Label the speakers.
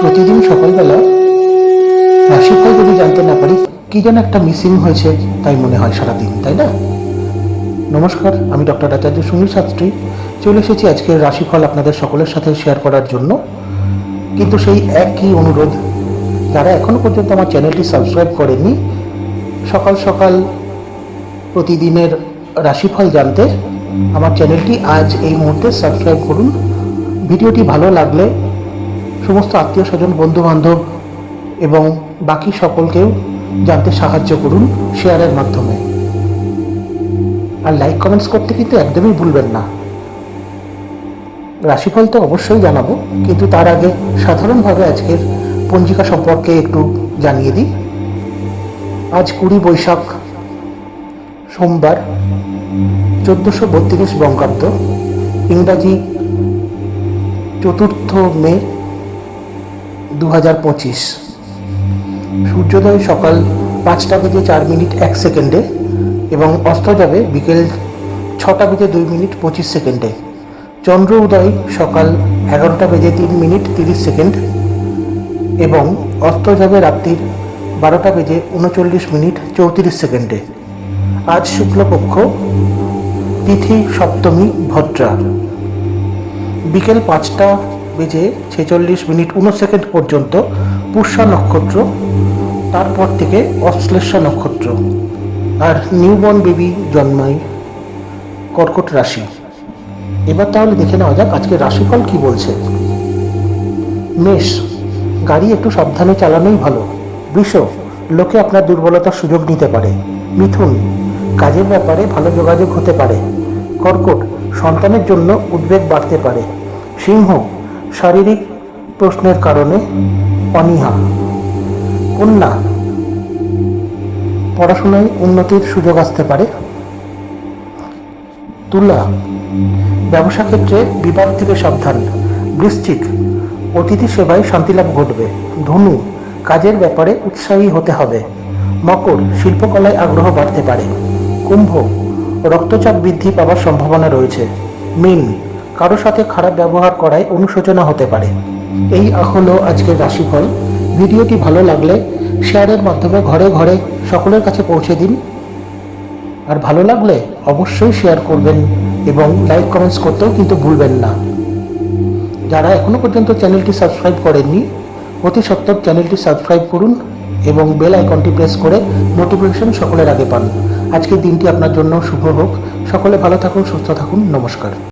Speaker 1: প্রতিদিন সকালবেলা রাশিফল যদি জানতে না পারি কি যেন একটা মিসিং হয়েছে তাই মনে হয় সারাদিন, তাই না? নমস্কার, আমি ডক্টর আচার্য সুনীল শাস্ত্রী চলে এসেছি আজকের রাশিফল আপনাদের সকলের সাথে শেয়ার করার জন্য। কিন্তু সেই একই অনুরোধ, যারা এখনো পর্যন্ত আমার চ্যানেলটি সাবস্ক্রাইব করেননি, সকাল সকাল প্রতিদিনের রাশিফল জানতে আমার চ্যানেলটি আজ এই মুহূর্তে সাবস্ক্রাইব করুন। ভিডিওটি ভালো লাগলে সমস্ত আত্মীয় স্বজন, বন্ধু বান্ধব এবং বাকি সকলকেও জানতে সাহায্য করুন শেয়ারের মাধ্যমে। আর লাইক কমেন্টস করতে কিন্তু একদমই ভুলবেন না। রাশিফল তো অবশ্যই জানাবো, কিন্তু তার আগে সাধারণভাবে আজকের পঞ্জিকা সম্পর্কে একটু জানিয়ে দিই। আজ 20 বৈশাখ, সোমবার, 1432 বঙ্গাব্দ, ইংরাজি 4 মে 2025। সূর্যোদয় সকাল 5:04:01 এবং অস্ত যাবে বিকেল 6:02:25। চন্দ্র উদয় সকাল 11:03:30 এবং অস্ত যাবে রাত্রির 12:39:34। আজ শুক্লপক্ষ, তিথি সপ্তমী ভদ্রা। বিকেল 5:46:59 পর্যন্ত পুষ্যা নক্ষত্র, তারপর থেকে অশ্লেষা নক্ষত্র। আর নিউবর্ন বেবি জন্মায় কর্কট রাশি। এবার তাহলে দেখে নেওয়া যাক আজকে রাশিফল কি বলছে। মেষ, গাড়ি একটু সাবধানে চালানোই ভালো। বৃষ, লোকে আপনার দুর্বলতার সুযোগ নিতে পারে। মিথুন, কাজের ব্যাপারে ভালো যোগাযোগ হতে পারে। কর্কট, সন্তানের জন্য উদ্বেগ বাড়তে পারে। সিংহ, শারীরিক প্রশ্নের কারণে অনীহা। কন্যা, পড়াশোনায় উন্নতির সুযোগ আসতে পারে। তুলা, ব্যবসা ক্ষেত্রে বিবাদ থেকে সাবধান। বৃশ্চিক, অতিথি সেবায় শান্তিলাভ ঘটবে। ধনু, কাজের ব্যাপারে উৎসাহী হতে হবে। মকর, শিল্পকলায় আগ্রহ বাড়তে পারে। কুম্ভ, রক্তচাপ বৃদ্ধি পাওয়ার সম্ভাবনা রয়েছে। মীন, কারো সাথে খারাপ ব্যবহার করায় অনুশোচনা হতে পারে। এই হলো আজকের রাশিফল। ভিডিওটি ভালো লাগলে শেয়ারের মাধ্যমে ঘরে ঘরে সকলের কাছে পৌঁছে দিন। আর ভালো লাগলে অবশ্যই শেয়ার করবেন এবং লাইক কমেন্টস করতেও কিন্তু ভুলবেন না। যারা এখনো পর্যন্ত চ্যানেলটি সাবস্ক্রাইব করেননি, অতি সত্বর চ্যানেলটি সাবস্ক্রাইব করুন এবং বেল আইকনটি প্রেস করে নোটিফিকেশন সকলের আগে পান। আজকের দিনটি আপনার জন্য শুভ হোক। সকলে ভালো থাকুন, সুস্থ থাকুন। নমস্কার।